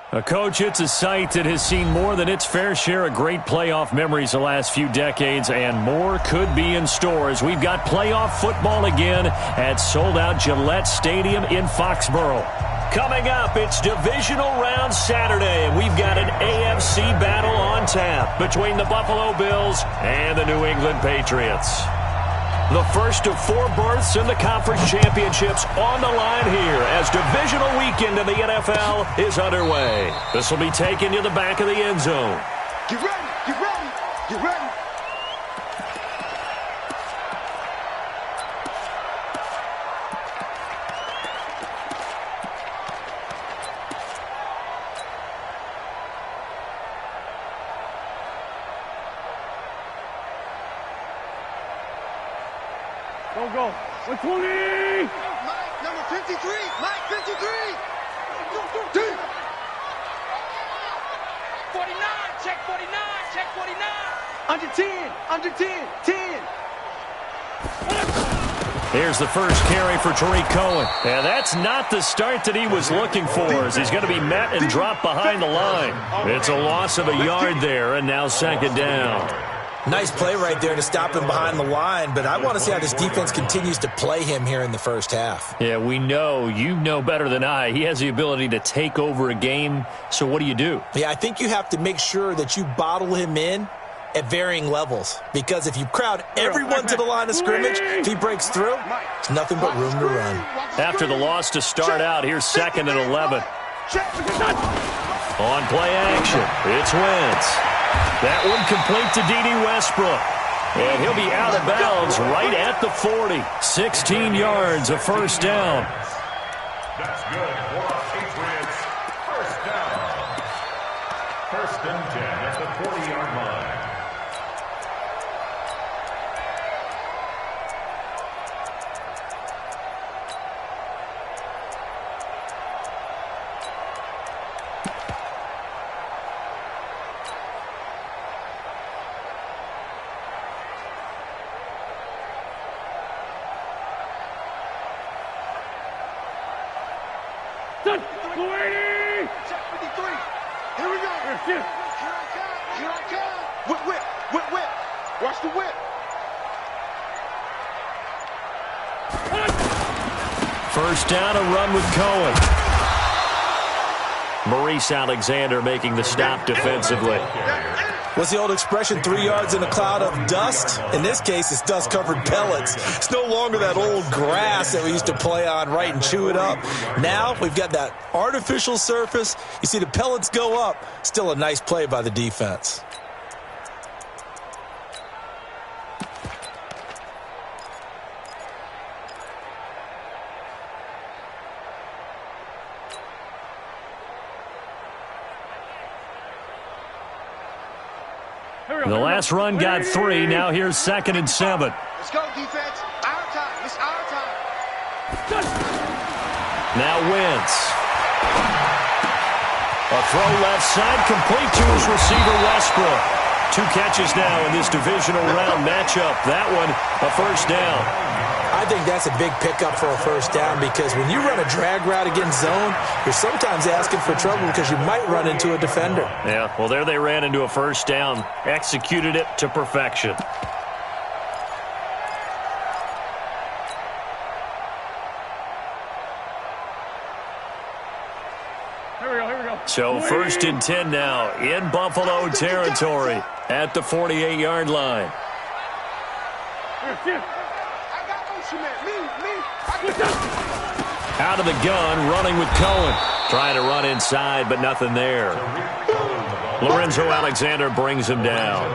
Coach, it's a site that has seen more than its fair share of great playoff memories the last few decades, and more could be in store as we've got playoff football again at sold-out Gillette Stadium in Foxborough. Coming up, it's Divisional Round Saturday, and we've got an AFC battle on tap between the Buffalo Bills and the New England Patriots. The first of 4 berths in the conference championships on the line here as divisional weekend in the NFL is underway. This will be taken to the back of the end zone. Get ready, get ready, get ready. Go. 120! Mike, number 53. Mike, 53. 49, check 49, check 49. Under 10, under 10, 10. Here's the first carry for Tariq Cohen. And that's not the start that he was looking for as he's going to be met and dropped behind the line. It's a loss of a yard there, and now second down. Nice play right there to stop him behind the line, but I want to see how this defense continues to play him here in the first half. Yeah, we know. You know better than I. He has the ability to take over a game, so what do? Yeah, I think you have to make sure that you bottle him in at varying levels, because if you crowd everyone to the line of scrimmage, if he breaks through, it's nothing but room to run. After the loss to start out, here's 2nd and 11. On play action, it's Wentz. That one complete to D.D. Westbrook. And he'll be out of bounds right at the 40. 16 yards, a first down. That's good for our Patriots. First down. 1st and 10 at the 40-yard line. Check 53. Here we go. Here I come. Whip. Watch the whip. First down, a run with Cohen. Maurice Alexander making the stop defensively. What's the old expression, 3 yards in a cloud of dust? In this case, it's dust-covered pellets. It's no longer that old grass that we used to play on, right, and chew it up. Now we've got that artificial surface. You see the pellets go up. Still a nice play by the defense. The last run got 3. Now here's 2nd and 7. Let's go, defense. Our time. It's our time. Now Wentz. A throw left side, complete to his receiver, Westbrook. 2 catches now in this divisional round matchup. That one, a first down. I think that's a big pickup for a first down, because when you run a drag route against zone, you're sometimes asking for trouble because you might run into a defender. Yeah, well, there they ran into a first down. Executed it to perfection. Here we go. So 1st and 10 now in Buffalo territory at the 48-yard line. Out of the gun, running with Cohen. Trying to run inside, but nothing there. Lorenzo Alexander brings him down.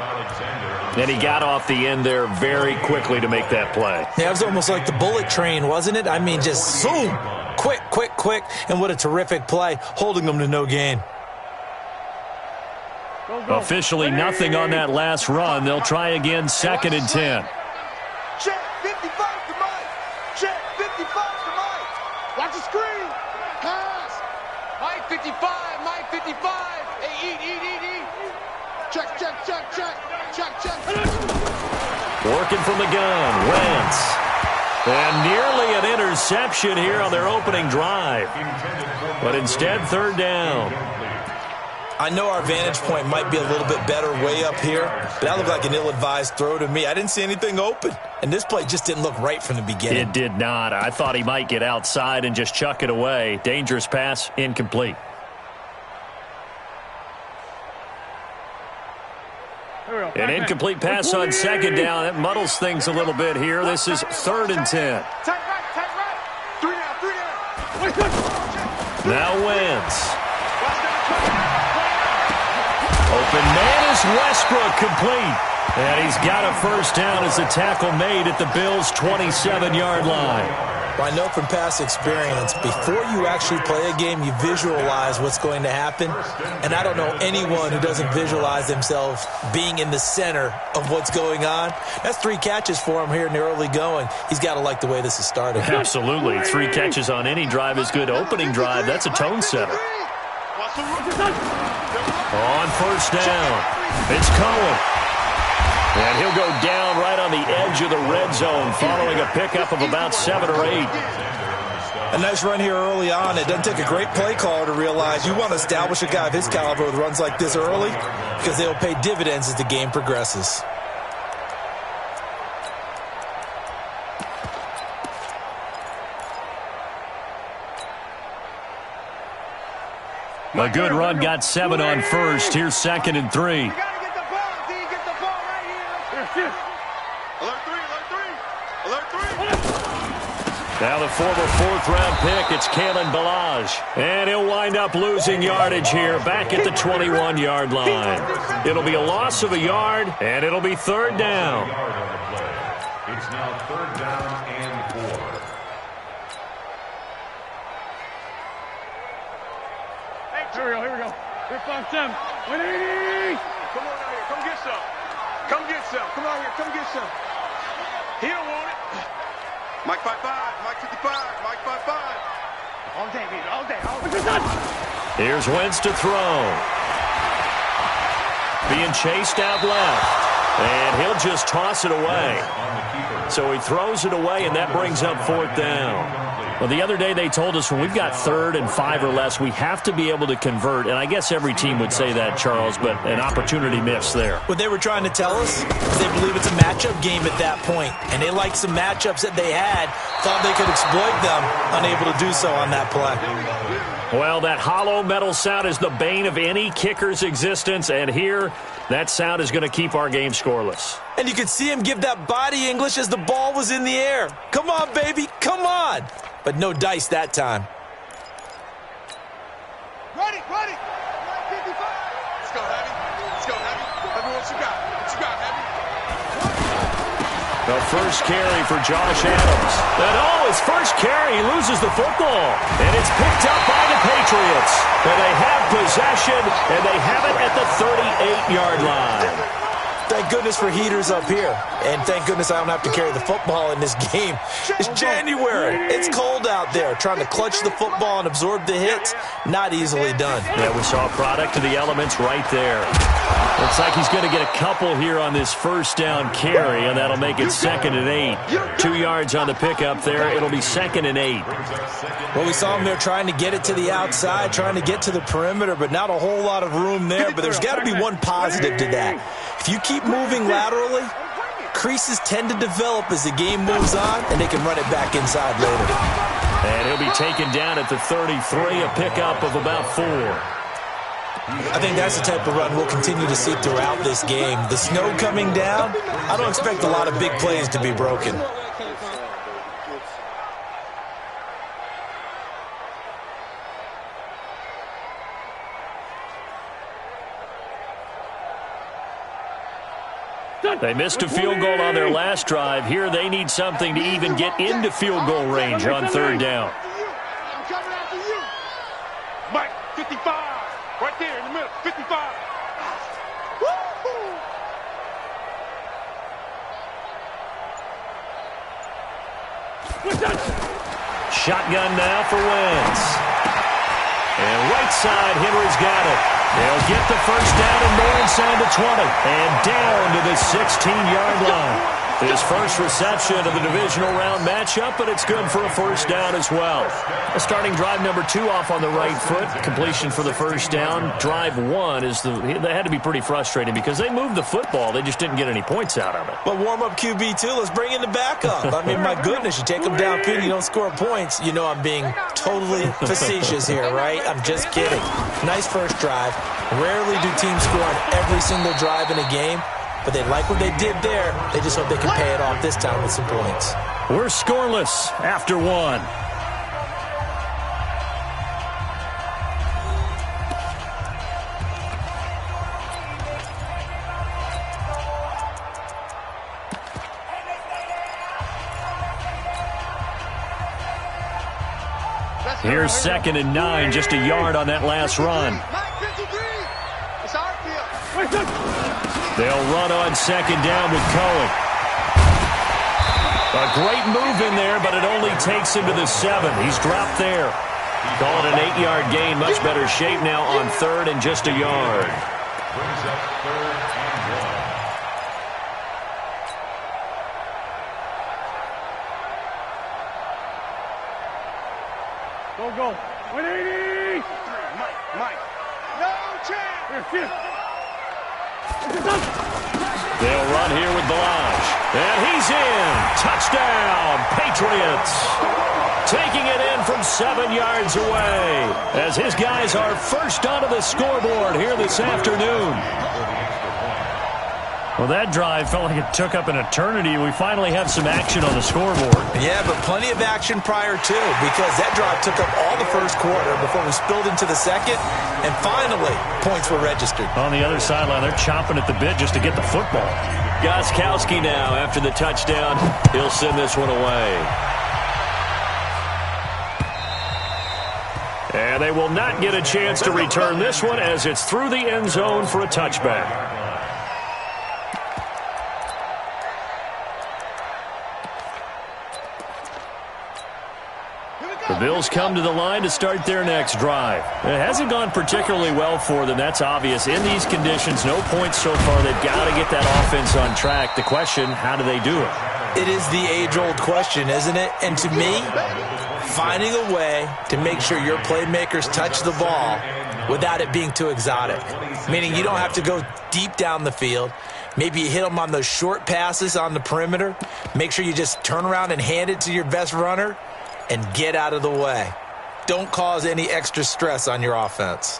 And he got off the end there very quickly to make that play. Yeah, it was almost like the bullet train, wasn't it? I mean, just zoom. Quick. And what a terrific play, holding them to no gain. Go. Officially nothing on that last run. They'll try again, 2nd and 10. Check 55 to Mike. Check 55 to Mike. Watch the screen. Pass. Mike 55. Hey, eat. Check. Working from the gun, Wentz. And nearly an interception here on their opening drive. But instead, 3rd down. I know our vantage point might be a little bit better way up here, but that looked like an ill-advised throw to me. I didn't see anything open, and this play just didn't look right from the beginning. It did not. I thought he might get outside and just chuck it away. Dangerous pass, incomplete. An incomplete pass on second down. That muddles things a little bit here. This is 3rd and 10. Tight right. 3 down. Now Wentz. Open man is Westbrook, complete. And he's got a first down as the tackle made at the Bills' 27-yard line. Well, I know from past experience, before you actually play a game, you visualize what's going to happen. And I don't know anyone who doesn't visualize themselves being in the center of what's going on. That's 3 catches for him here in the early going. He's got to like the way this is started. Absolutely. 3 catches on any drive is good. Opening drive, that's a tone setter. On first down, it's Cohen. And he'll go down right on the edge of the red zone following a pickup of about 7 or 8. A nice run here early on. It doesn't take a great play caller to realize you want to establish a guy of his caliber with runs like this early because they'll pay dividends as the game progresses. A good run, got 7 on first. Here's 2nd and 3. You gotta get the ball, D. Get the ball right here. Alert 3. Now the former 4th-round pick, it's Kalen Ballage. And he'll wind up losing yardage here, back at the 21-yard line. It'll be a loss of a yard, and it'll be 3rd down. It's now 3rd down and 4. Here we go. Here, 5-7. 180. Come on out here. Come get some. Come on here. Come get some. He don't want it. Mike 5-5. Mike 55. Mike 5-5. All day, baby. All day. Here's Wentz to throw. Being chased out left. And he'll just toss it away. So he throws it away, and that brings up 4th down. Well, the other day they told us when we've got 3rd and 5 or less, we have to be able to convert. And I guess every team would say that, Charles, but an opportunity missed there. What they were trying to tell us is they believe it's a matchup game at that point, and they liked some matchups that they had, thought they could exploit them, unable to do so on that play. Well, that hollow metal sound is the bane of any kicker's existence, and here that sound is going to keep our game scoreless. And you could see him give that body English as the ball was in the air. Come on, baby, come on. But no dice that time. Ready. 55. Let's go, Heavy. Heavy, what you got? Heavy? The first carry for Josh Adams. And his first carry, he loses the football. And it's picked up by the Patriots. And they have possession, and they have it at the 38-yard line. Thank goodness for heaters up here. And thank goodness I don't have to carry the football in this game. It's January. It's cold out there. Trying to clutch the football and absorb the hits, not easily done. Yeah, we saw a product of the elements right there. Looks like he's going to get a couple here on this first down carry, and that'll make it 2nd and 8. 2 yards on the pickup there. It'll be 2nd and 8. Well, we saw him there trying to get it to the outside, trying to get to the perimeter, but not a whole lot of room there. But there's got to be one positive to that. If you keep moving laterally, creases tend to develop as the game moves on, and they can run it back inside later. And he'll be taken down at the 33, a pickup of about 4. I think that's the type of run we'll continue to see throughout this game. The snow coming down, I don't expect a lot of big plays to be broken. They missed a field goal on their last drive. Here they need something to even get into field goal range on 3rd down. I'm coming after you. Mike 55. Right there in the middle. 55. Woo-hoo. Shotgun now for Wentz. And right side, Henry's got it. They'll get the first down and more inside the 20. And down to the 16-yard line. His first reception of the divisional round matchup, but it's good for a first down as well. Starting drive number 2 off on the right foot. Completion for the first down. Drive 1 they had to be pretty frustrating because they moved the football. They just didn't get any points out of it. But warm-up QB, too. Let's bring in the backup. I mean, my goodness, you take them downfield, you don't score points. You know I'm being totally facetious here, right? I'm just kidding. Nice first drive. Rarely do teams score on every single drive in a game. But they like what they did there. They just hope they can pay it off this time with some points. We're scoreless after 1. Here's 2nd and 9, just a yard on that last run. They'll run on 2nd down with Cohen. A great move in there, but it only takes him to the 7. He's dropped there. Call it an 8-yard gain. Much better shape now on 3rd and just a yard. Brings up 3rd and 1. Go. 180! Mike. No chance! Here. They'll run here with Balaj. And he's in. Touchdown, Patriots. Taking it in from 7 yards away as his guys are first onto the scoreboard here this afternoon. Well, that drive felt like it took up an eternity. We finally have some action on the scoreboard. Yeah, but plenty of action prior to, because that drive took up all the first quarter before we spilled into the second, and finally, points were registered. On the other sideline, they're chomping at the bit just to get the football. Gostkowski now, after the touchdown, he'll send this one away. And they will not get a chance to return this one as it's through the end zone for a touchback. The Bills come to the line to start their next drive. It hasn't gone particularly well for them. That's obvious. In these conditions, no points so far. They've got to get that offense on track. The question, how do they do it? It is the age-old question, isn't it? And to me, finding a way to make sure your playmakers touch the ball without it being too exotic. Meaning you don't have to go deep down the field. Maybe you hit them on those short passes on the perimeter. Make sure you just turn around and hand it to your best runner and get out of the way. Don't cause any extra stress on your offense.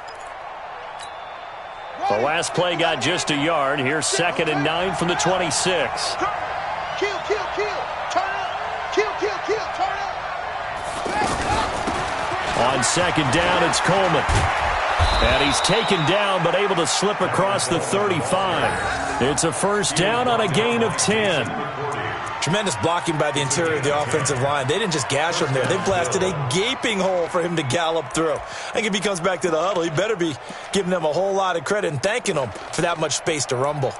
The last play got just a yard. Here's 2nd and 9 from the 26. Kill. Turn up. Kill. Turn up. On 2nd down, it's Coleman. And he's taken down, but able to slip across the 35. It's a first down on a gain of 10. Tremendous blocking by the interior of the offensive line. They didn't just gash him there. They blasted a gaping hole for him to gallop through. I think if he comes back to the huddle, he better be giving them a whole lot of credit and thanking them for that much space to rumble.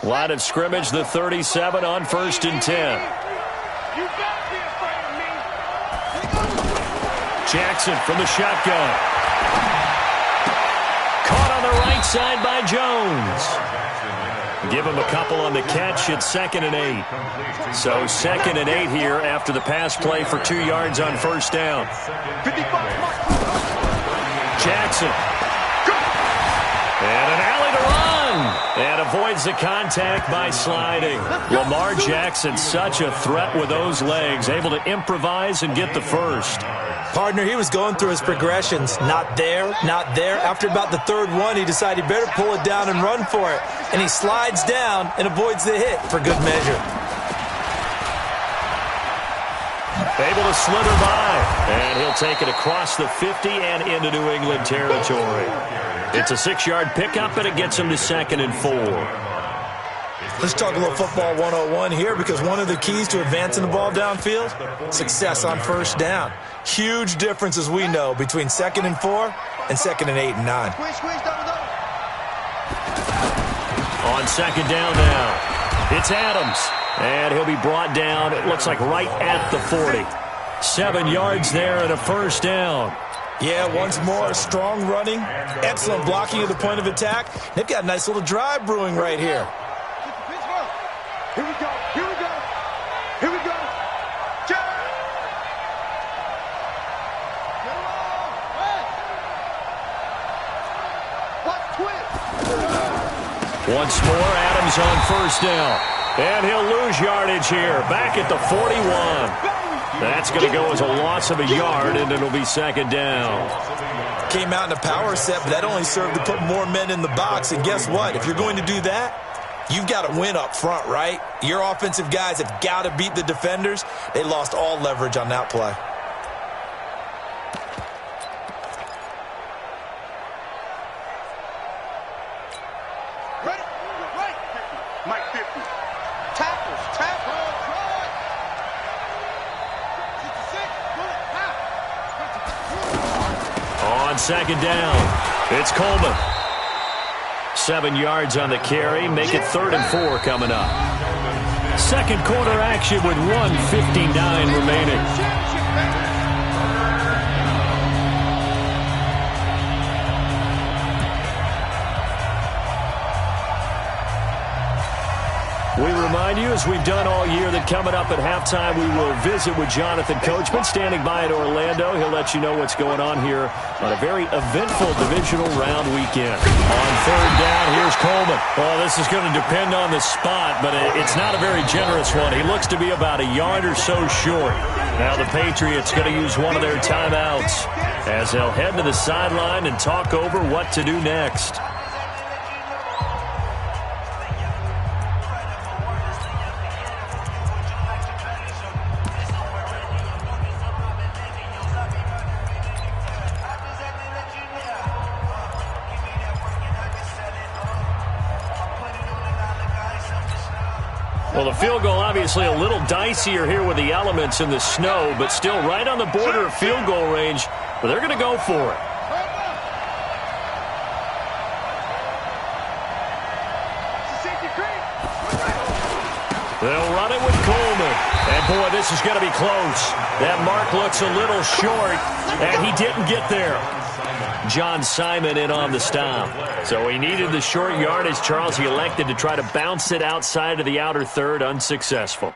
Line of scrimmage, the 37 on 1st and 10. Jackson from the shotgun. Caught on the right side by Jones. Give him a couple on the catch. It's 2nd and 8. So 2nd and 8 here after the pass play for 2 yards on first down. Jackson. And an alley to run. And avoids the contact by sliding. Lamar Jackson, such a threat with those legs. Able to improvise and get the first. Partner, he was going through his progressions. Not there, not there. After about the 3rd one, he decided he better pull it down and run for it. And he slides down and avoids the hit for good measure. Able to slither by. And he'll take it across the 50 and into New England territory. It's a 6-yard pickup, and it gets him to 2nd and 4. Let's talk a little football 101 here, because one of the keys to advancing the ball downfield, success on first down. Huge difference, as we know, between 2nd and 4 and 2nd and 8 and 9. On second down now, it's Adams. And he'll be brought down, it looks like right at the 40. 7 yards there and a first down. Yeah, once more, strong running, excellent blocking at the point of attack. They've got a nice little drive brewing right here. Here we go. Here we go. Here we go. Once more, Adams on first down. And he'll lose yardage here, back at the 41. That's going to go as a loss of a yard, and it'll be second down. Came out in a power set, but that only served to put more men in the box. And guess what? If you're going to do that, you've got to win up front, right? Your offensive guys have got to beat the defenders. They lost all leverage on that play. On second down, it's Coleman. 7 yards on the carry, make it 3rd and 4 coming up. Second quarter action with 1:59 remaining. We remind you, as we've done all year, that coming up at halftime, we will visit with Jonathan Coachman, standing by at Orlando. He'll let you know what's going on here on a very eventful divisional round weekend. On third down, here's Coleman. Well, this is going to depend on the spot, but it's not a very generous one. He looks to be about a yard or so short. Now the Patriots going to use one of their timeouts as they'll head to the sideline and talk over what to do next. Well, the field goal obviously a little dicier here with the elements in the snow, but still right on the border of field goal range. But they're going to go for it. They'll run it with Coleman. And, boy, this is going to be close. That mark looks a little short, and he didn't get there. John Simon in on the stop. So he needed the short yardage, Charles. He elected to try to bounce it outside of the outer third, unsuccessful.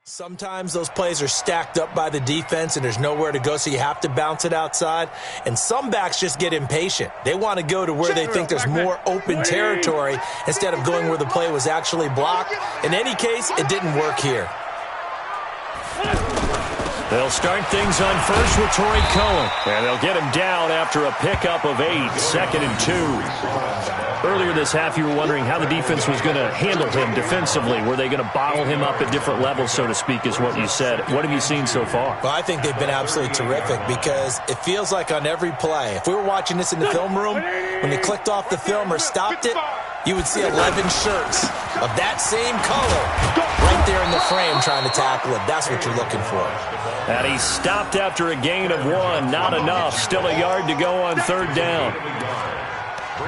Sometimes those plays are stacked up by the defense and there's nowhere to go, so you have to bounce it outside. And some backs just get impatient. They want to go to where they think there's more open territory instead of going where the play was actually blocked. In any case, it didn't work here. They'll start things on first with Torrey Cohen. And they'll get him down after a pickup of 8, 2nd and 2. Earlier this half, you were wondering how the defense was going to handle him defensively. Were they going to bottle him up at different levels, so to speak, is what you said. What have you seen so far? Well, I think they've been absolutely terrific because it feels like on every play, if we were watching this in the film room, when they clicked off the film or stopped it, you would see 11 shirts of that same color right there in the frame trying to tackle it. That's what you're looking for. And he stopped after a gain of 1. Not enough. Still a yard to go on third down.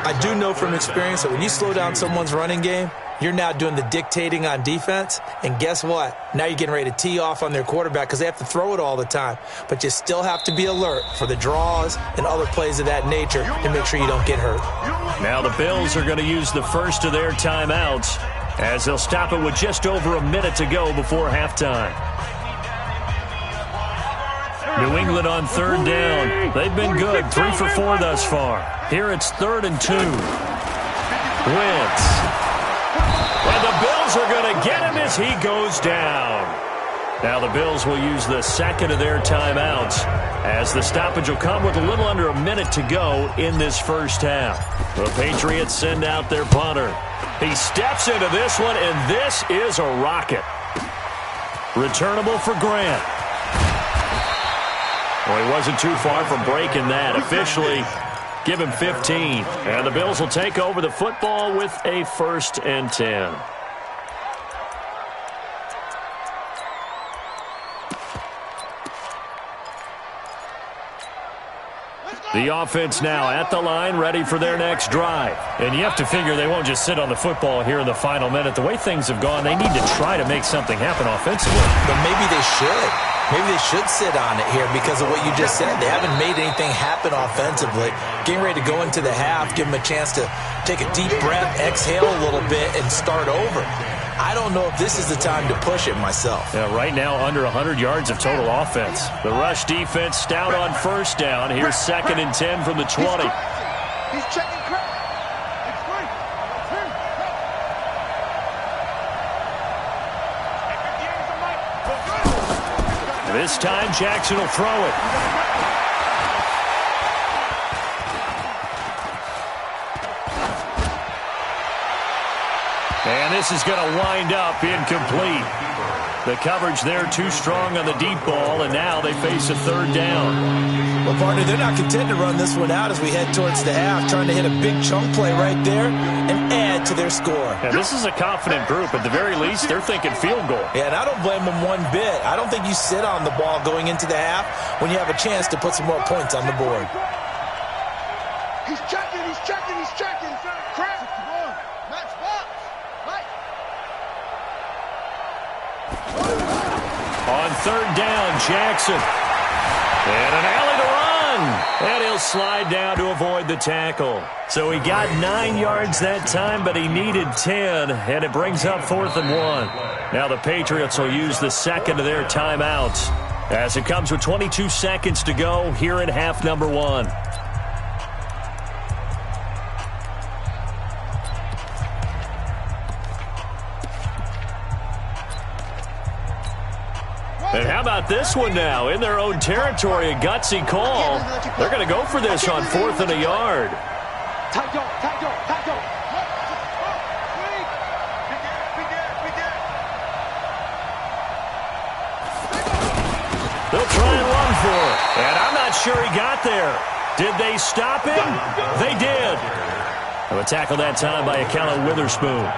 I do know from experience that when you slow down someone's running game, you're now doing the dictating on defense. And guess what? Now you're getting ready to tee off on their quarterback because they have to throw it all the time. But you still have to be alert for the draws and other plays of that nature to make sure you don't get hurt. Now the Bills are going to use the first of their timeouts as they'll stop it with just over a minute to go before halftime. New England on third down. They've been good, 3 for 4 thus far. Here it's 3rd and 2. Wentz. And the Bills are going to get him as he goes down. Now the Bills will use the second of their timeouts as the stoppage will come with a little under a minute to go in this first half. The Patriots send out their punter. He steps into this one, and this is a rocket. Returnable for Grant. Well, he wasn't too far from breaking that. Officially, give him 15. And the Bills will take over the football with a 1st and 10. Let's go! The offense now at the line, ready for their next drive. And you have to figure they won't just sit on the football here in the final minute. The way things have gone, they need to try to make something happen offensively. But maybe they should. Maybe they should sit on it here because of what you just said. They haven't made anything happen offensively. Getting ready to go into the half, give them a chance to take a deep breath, exhale a little bit, and start over. I don't know if this is the time to push it myself. Yeah, right now under 100 yards of total offense. The rush defense stout on first down. Here's 2nd and 10 from the 20. He's checking crack. It's free. This time Jackson will throw it. And this is going to wind up incomplete. The coverage there too strong on the deep ball, and now they face a 3rd down. Well, partner, they're not content to run this one out as we head towards the half, trying to hit a big chunk play right there and add to their score. Yeah, this is a confident group. At the very least, they're thinking field goal. Yeah, and I don't blame them one bit. I don't think you sit on the ball going into the half when you have a chance to put some more points on the board. He's checking. Crack. Match box. Right. On 3rd down, Jackson. And an alley to run. And he'll slide down to avoid the tackle. So he got 9 yards that time, but he needed 10, and it brings up 4th and 1. Now the Patriots will use the 2nd of their timeouts as it comes with 22 seconds to go here in half number 1. And how about this one now? In their own territory, a gutsy call. They're going to go for this on 4th and a yard. Tight dog. They'll try and run for it. And I'm not sure he got there. Did they stop him? They did. A tackle that time by Akella Witherspoon.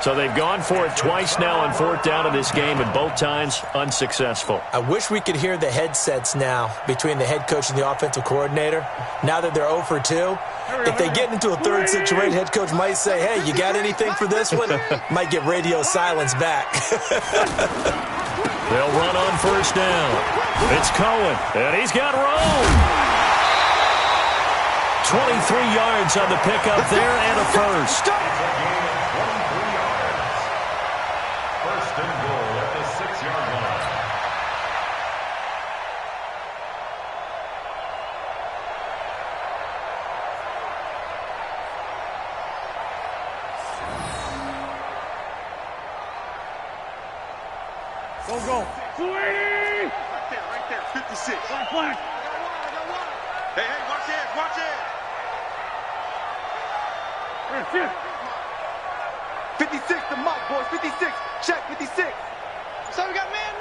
So they've gone for it twice now on 4th down in this game, and both times unsuccessful. I wish we could hear the headsets now between the head coach and the offensive coordinator. Now that they're 0 for 2, if they get into a 3rd situation, head coach might say, hey, you got anything for this one? Might get radio silence back. They'll run on 1st down. It's Cohen, and he's got room. 23 yards on the pickup there and a first. Go. 280! Right there. 56. Flag. Hey, watch it. 56, the mark, boys. 56. Check, 56. So we got man.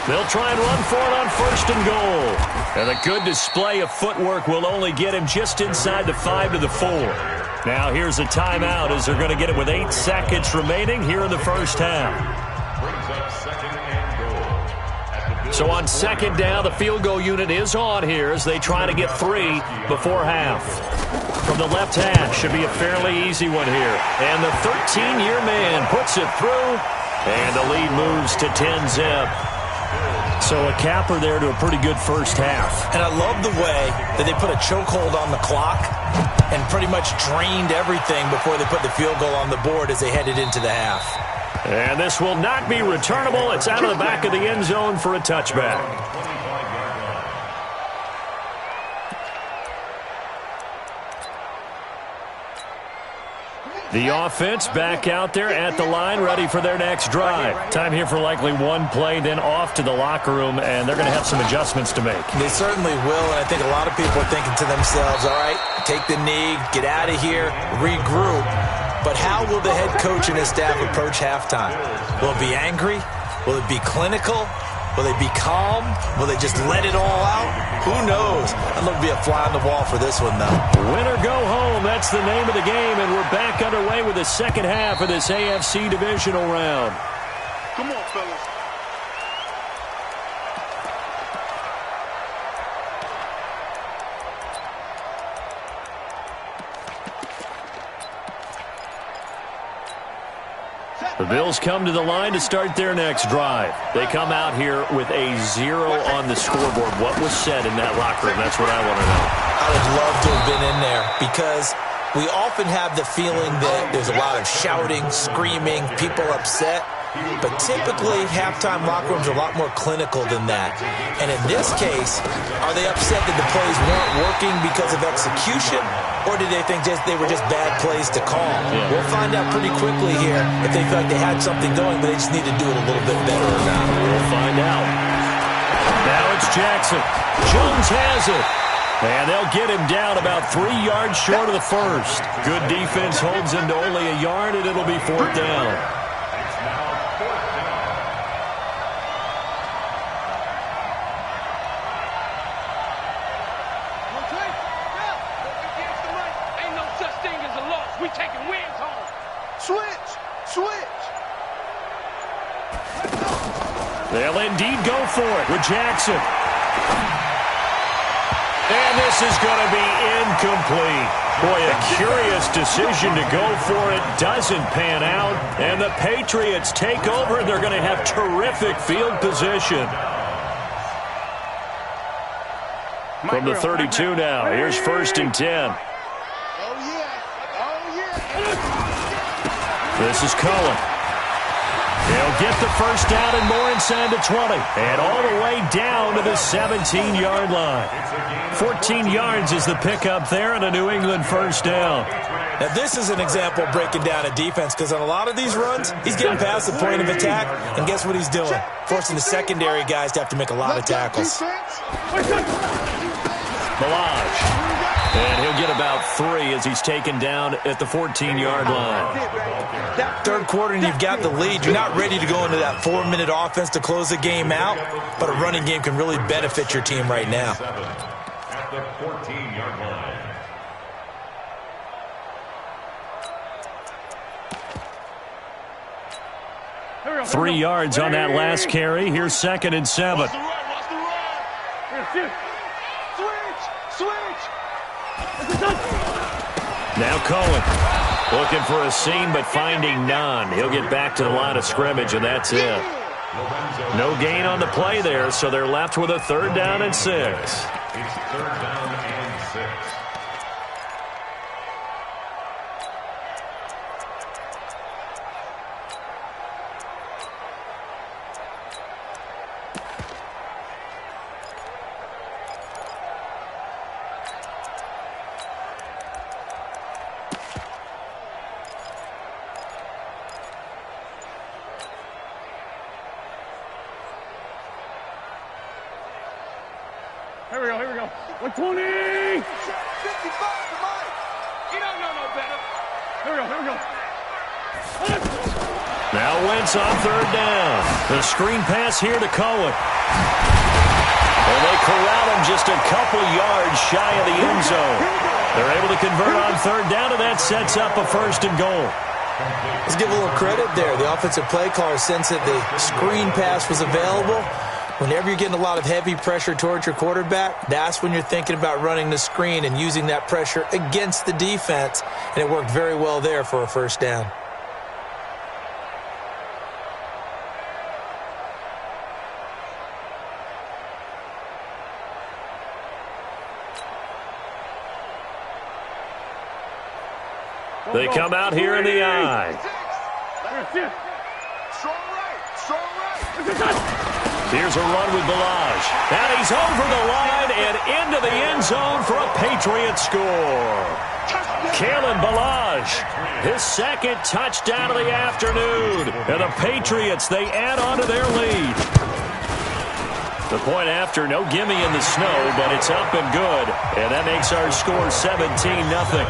They'll try and run for it on 1st and goal. And a good display of footwork will only get him just inside the 5 to the 4. Now here's a timeout as they're going to get it with 8 seconds remaining here in the first half. So on 2nd down, the field goal unit is on here as they try to get 3 before half. From the left hash, should be a fairly easy one here. And the 13-year man puts it through, and the lead moves to 10-zip. So a capper there to a pretty good first half. And I love the way that they put a chokehold on the clock and pretty much drained everything before they put the field goal on the board as they headed into the half. And this will not be returnable. It's out of the back of the end zone for a touchback. The offense back out there at the line, ready for their next drive. Time here for likely one play, then off to the locker room, and they're going to have some adjustments to make. They certainly will, and I think a lot of people are thinking to themselves, all right, take the knee, get out of here, regroup. But how will the head coach and his staff approach halftime? Will it be angry? Will it be clinical? Will they be calm? Will they just let it all out? Who knows? I'd love to be a fly on the wall for this one, though. Win or go home, that's the name of the game, and we're back underway with the second half of this AFC divisional round. Come on, fellas. The Bills come to the line to start their next drive. They come out here with a 0 on the scoreboard. What was said in that locker room? That's what I want to know. I would love to have been in there because we often have the feeling that there's a lot of shouting, screaming, people upset. But typically, halftime locker rooms are a lot more clinical than that. And in this case, are they upset that the plays weren't working because of execution? Or did they think they were just bad plays to call? Yeah. We'll find out pretty quickly here if they feel like they had something going, but they just need to do it a little bit better or not. We'll find out. Now it's Jackson. Jones has it. And they'll get him down about 3 yards short of the first. Good defense holds him to only a yard, and it'll be 4th down. They'll indeed go for it with Jackson. And this is going to be incomplete. Boy, a curious decision to go for it. Doesn't pan out. And the Patriots take over, and they're going to have terrific field position. From the 32 now, here's 1st and 10. This is Cullen. They'll get the first down and more inside the 20. And all the way down to the 17-yard line. 14 yards is the pickup there and a New England first down. Now, this is an example of breaking down a defense because on a lot of these runs, he's getting past the point of attack, and guess what he's doing? Forcing the secondary guys to have to make a lot of tackles. Ballage. And he'll get about 3 as he's taken down at the 14-yard line. Third quarter and you've got the lead. You're not ready to go into that 4-minute offense to close the game out, but a running game can really benefit your team right now. At the 14-yard line. 3 yards on that last carry. Here's 2nd and 7. Now Cohen looking for a seam but finding none. He'll get back to the line of scrimmage, and that's it. No gain on the play there, so they're left with a 3rd down and 6. It's 3rd down and 6. Here we go. 120! 55 to Mike. You don't know no better. Here we go. Now Wentz on 3rd down. The screen pass here to Cohen. And they corral him just a couple yards shy of the end zone. They're able to convert on 3rd down, and that sets up a 1st and goal. Let's give a little credit there. The offensive play caller sensed that the screen pass was available. Whenever you're getting a lot of heavy pressure towards your quarterback, that's when you're thinking about running the screen and using that pressure against the defense. And it worked very well there for a 1st down. They come out here in the eye. Here's a run with Ballage. And he's over the line and into the end zone for a Patriot score. Kalen Ballage, his 2nd touchdown of the afternoon. And the Patriots, they add on to their lead. The point after, no gimme in the snow, but it's up and good. And that makes our score 17-0.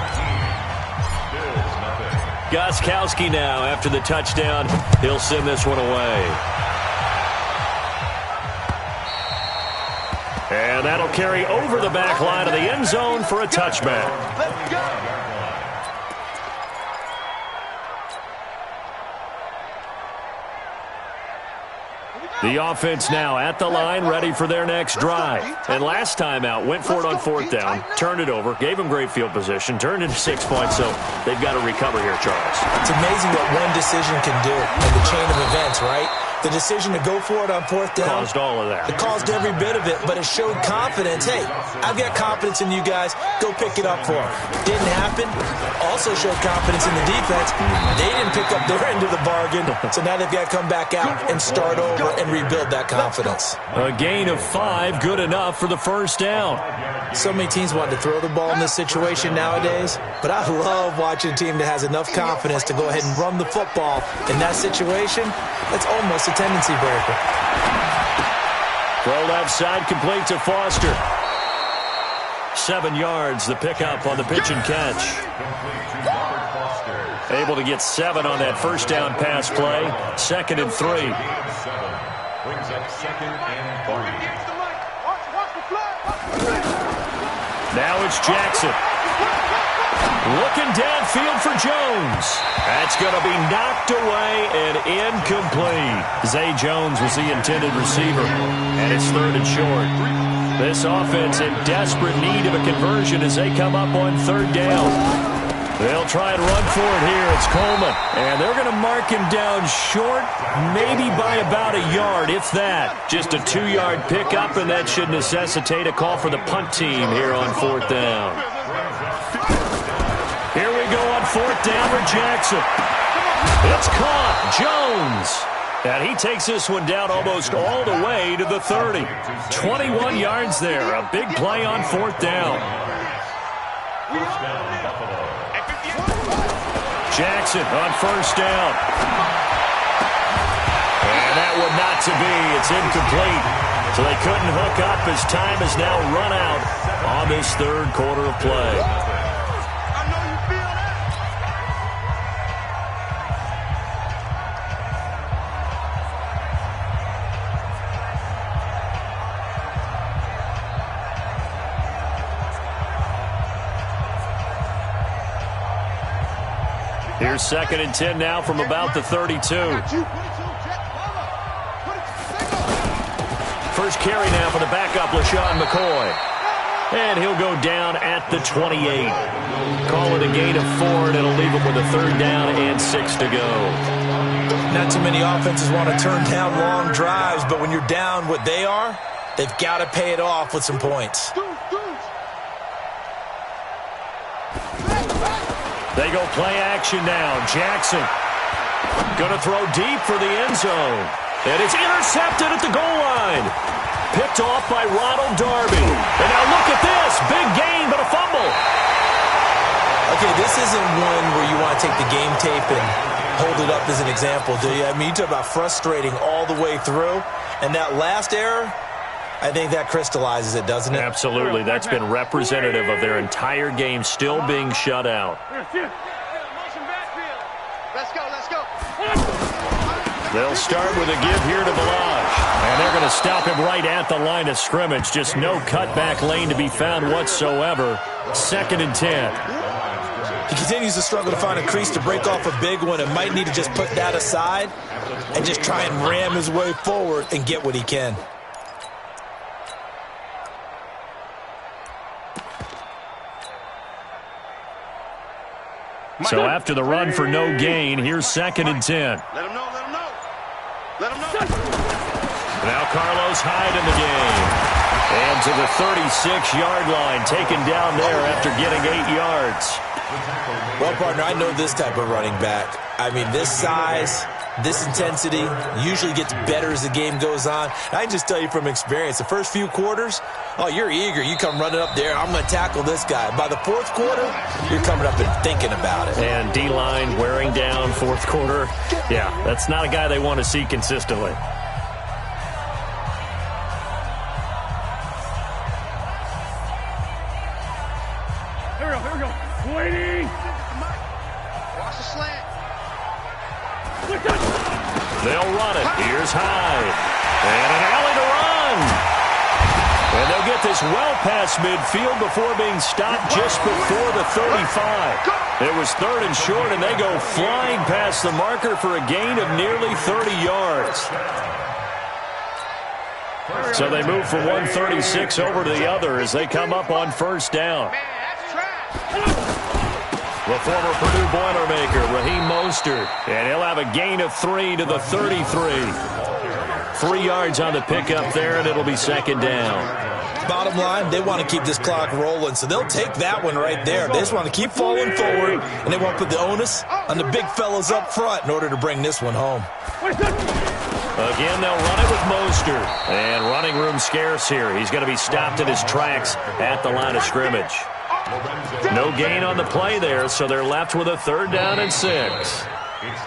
Gostkowski now, after the touchdown, he'll send this one away. And that'll carry over the back line of the end zone for a touchback. Let's go. The offense now at the line, ready for their next drive. And last time out, went for it on 4th down, turned it over, gave them great field position, turned into 6 points, so they've got to recover here, Charles. It's amazing what one decision can do in the chain of events, right? The decision to go for it on 4th down. Caused all of that. It caused every bit of it, but it showed confidence. Hey, I've got confidence in you guys. Go pick it up for them. Didn't happen. Also showed confidence in the defense. They didn't pick up their end of the bargain, so now they've got to come back out and start over and rebuild that confidence. A gain of 5, good enough for the 1st down. So many teams want to throw the ball in this situation nowadays, but I love watching a team that has enough confidence to go ahead and run the football. In that situation, that's almost a tendency breaker. Throw left side, complete to Foster. 7 yards, the pickup on the pitch and catch. Able to get 7 on that 1st down pass play. 2nd and 3. Brings up 2nd and 3. Now it's Jackson. Looking downfield for Jones. That's going to be knocked away and incomplete. Zay Jones was the intended receiver, and it's 3rd and short. This offense in desperate need of a conversion as they come up on 3rd down. They'll try and run for it here. It's Coleman, and they're going to mark him down short, maybe by about a yard, if that. Just a 2-yard pickup, and that should necessitate a call for the punt team here on 4th down. Here we go on 4th down for Jackson. It's caught. Jones. And he takes this one down almost all the way to the 30. 21 yards there. A big play on 4th down. Jackson on 1st down. And that one not to be. It's incomplete. So they couldn't hook up as time has now run out on this 3rd quarter of play. Here's 2nd and 10 now from about the 32. First carry now for the backup, LaShawn McCoy. And he'll go down at the 28. Call it a gain of 4, and it'll leave him with a 3rd down and 6 to go. Not too many offenses want to turn down long drives, but when you're down what they are, they've got to pay it off with some points. They go play action now. Jackson going to throw deep for the end zone. And it's intercepted at the goal line. Picked off by Ronald Darby. And now look at this. Big gain, but a fumble. Okay, this isn't one where you want to take the game tape and hold it up as an example, do you? I mean, you talk about frustrating all the way through. And that last error, I think that crystallizes it, doesn't it? Absolutely. That's been representative of their entire game still being shut out. Let's go, let's go. They'll start with a give here to Balaj. And they're going to stop him right at the line of scrimmage. Just no cutback lane to be found whatsoever. 2nd and 10. He continues to struggle to find a crease to break off a big one and might need to just put that aside and just try and ram his way forward and get what he can. So after the run for no gain, here's 2nd and 10. Let him know, let him know. Let him know. Now Carlos Hyde in the game. And to the 36-yard line, taken down there after getting 8 yards. Well, partner, I know this type of running back. I mean, this size, this intensity usually gets better as the game goes on. I can just tell you from experience, the first few quarters, oh, you're eager. You come running up there, I'm going to tackle this guy. By the 4th quarter, you're coming up and thinking about it. And D-line wearing down 4th quarter. Yeah, that's not a guy they want to see consistently. Here we go. Waiting. Watch the slant. They'll run it. Here's Hyde. And an alley to run. And they'll get this well past midfield before being stopped just before the 35. It was 3rd and short, and they go flying past the marker for a gain of nearly 30 yards. So they move from 136 over to the other as they come up on first down. The former Purdue Boilermaker, Raheem Mostert. And he'll have a gain of 3 to the 33. 3 yards on the pickup there, and it'll be second down. Bottom line, they want to keep this clock rolling, so they'll take that one right there. They just want to keep falling forward, and they won't put the onus on the big fellas up front in order to bring this one home. Again, they'll run it with Mostert. And running room scarce here. He's going to be stopped in his tracks at the line of scrimmage. No gain on the play there, so they're left with a 3rd down and 6.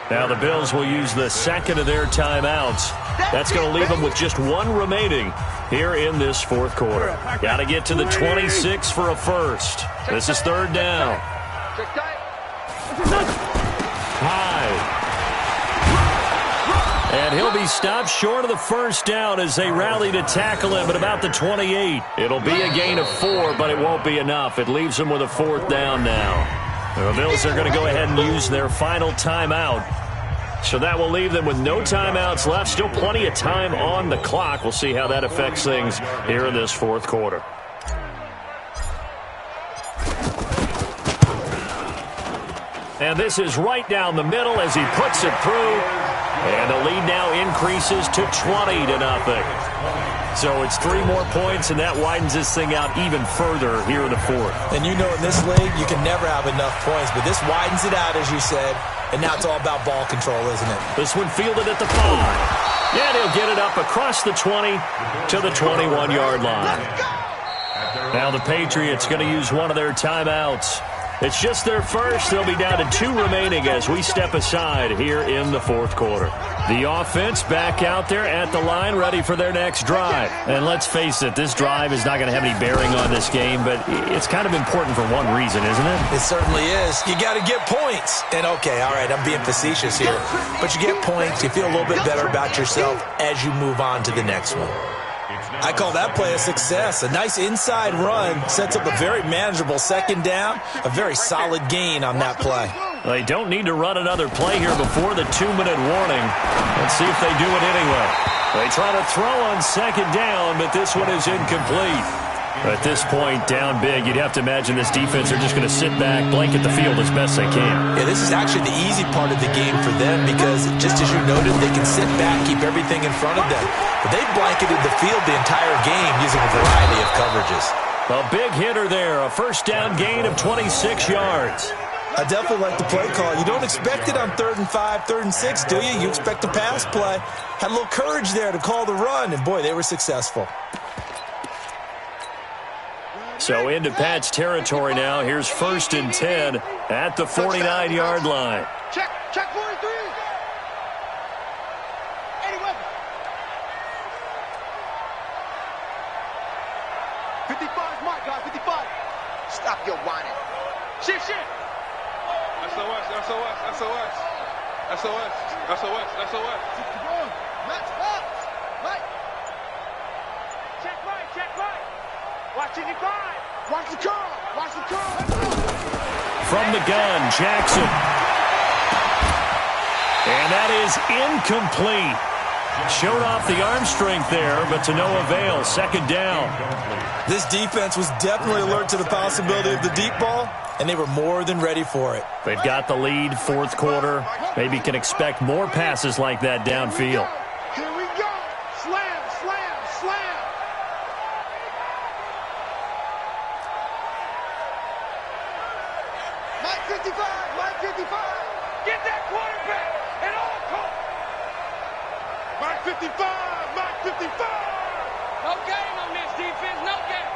Now the Bills will use the second of their timeouts. That's going to leave them with just 1 remaining here in this 4th quarter. Got to get to the 26 for a first. This is 3rd down. High. And he'll be stopped short of the first down as they rally to tackle him at about the 28. It'll be a gain of 4, but it won't be enough. It leaves them with a 4th down now. The Bills are going to go ahead and use their final timeout. So that will leave them with no timeouts left. Still plenty of time on the clock. We'll see how that affects things here in this 4th quarter. And this is right down the middle as he puts it through. And the lead now increases to 20-0. So it's 3 more points, and that widens this thing out even further here in the 4th. And you know in this league, you can never have enough points, but this widens it out, as you said, and now it's all about ball control, isn't it? This one fielded at the 5. Yeah, he'll get it up across the 20 to the 21-yard line. Now the Patriots going to use one of their timeouts. It's just their first. They'll be down to 2 remaining as we step aside here in the 4th quarter. The offense back out there at the line, ready for their next drive. And let's face it, this drive is not going to have any bearing on this game, but it's kind of important for one reason, isn't it? It certainly is. You got to get points. And okay, all right, I'm being facetious here, but you get points, you feel a little bit better about yourself as you move on to the next one. I call that play a success. A nice inside run sets up a very manageable 2nd down, a very solid gain on that play. They don't need to run another play here before the 2-minute warning. Let's see if they do it anyway. They try to throw on 2nd down, but this one is incomplete. At this point, down big, you'd have to imagine this defense are just going to sit back, blanket the field as best they can. Yeah, this is actually the easy part of the game for them because, just as you noted, they can sit back, keep everything in front of them. But they've blanketed the field the entire game using a variety of coverages. A big hitter there, a 1st down gain of 26 yards. I definitely like the play call. You don't expect it on 3rd and 5, 3rd and 6, do you? You expect a pass play. Had a little courage there to call the run, and boy, they were successful. So into Pat's territory now. Here's 1st and 10 at the 49-yard line. Check 43. Any weapon. 55 is Mike, guys. 55. Stop your whining. Shit. SOS. Match up. Right. Check right. Watch 55. Watch the curl. From the gun, Jackson. And that is incomplete. Showed off the arm strength there, but to no avail. 2nd down. This defense was definitely alert to the possibility of the deep ball, and they were more than ready for it. They've got the lead, 4th quarter. Maybe can expect more passes like that downfield. Here we go. Slam. Mike 55. Get that quarterback at all costs. Mike 55. No game on this defense, no game.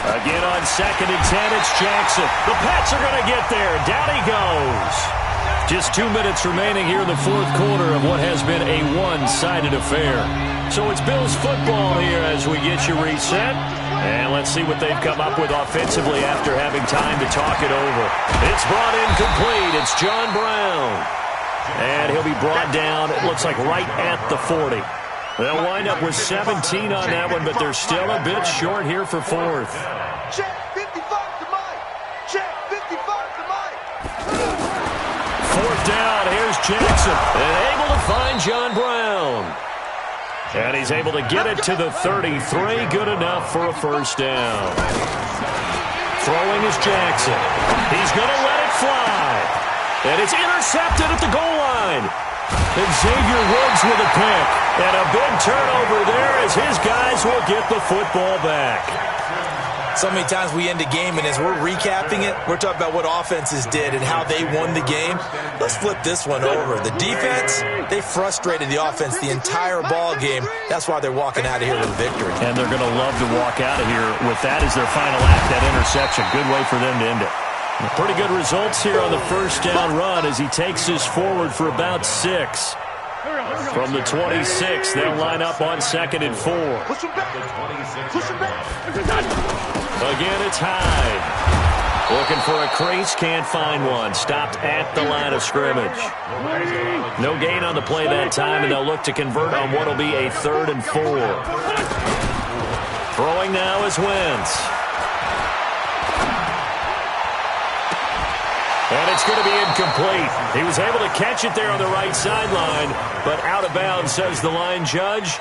Again on 2nd and 10, it's Jackson. The Pats are going to get there. Down he goes. Just 2 minutes remaining here in the 4th quarter of what has been a one-sided affair. So it's Bills football here as we get you reset. And let's see what they've come up with offensively after having time to talk it over. It's brought in complete. It's John Brown. And he'll be brought down, it looks like right at the 40. They'll wind up with 17 on that one, but they're still a bit short here for 4th. Check 55 to Mike. Check 55 to Mike. 4th down, here's Jackson. And able to find John Brown. And he's able to get it to the 33. Good enough for a first down. Throwing is Jackson. He's going to let it fly. And it's intercepted at the goal line. And Xavier Woods with a pick. And a big turnover there as his guys will get the football back. So many times we end a game, and as we're recapping it, we're talking about what offenses did and how they won the game. Let's flip this one over. The defense, they frustrated the offense the entire ball game. That's why they're walking out of here with a victory. And they're going to love to walk out of here with that as their final act, that interception. Good way for them to end it. Pretty good results here on the first down run as he takes us forward for about 6. From the 26, they'll line up on 2nd and 4. Push him back. Push him back. Again, it's Hyde. Looking for a crease, can't find one. Stopped at the line of scrimmage. No gain on the play that time, and they'll look to convert on what will be a 3rd and 4. Throwing now is Wentz. And it's going to be incomplete. He was able to catch it there on the right sideline, but out of bounds, says the line judge.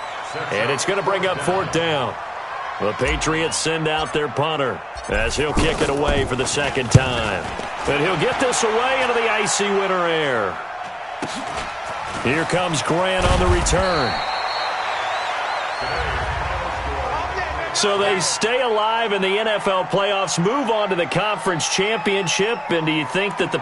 And it's going to bring up 4th down. The Patriots send out their punter as he'll kick it away for the 2nd time. And he'll get this away into the icy winter air. Here comes Grant on the return. So they stay alive in the NFL playoffs, move on to the conference championship, and do you think that the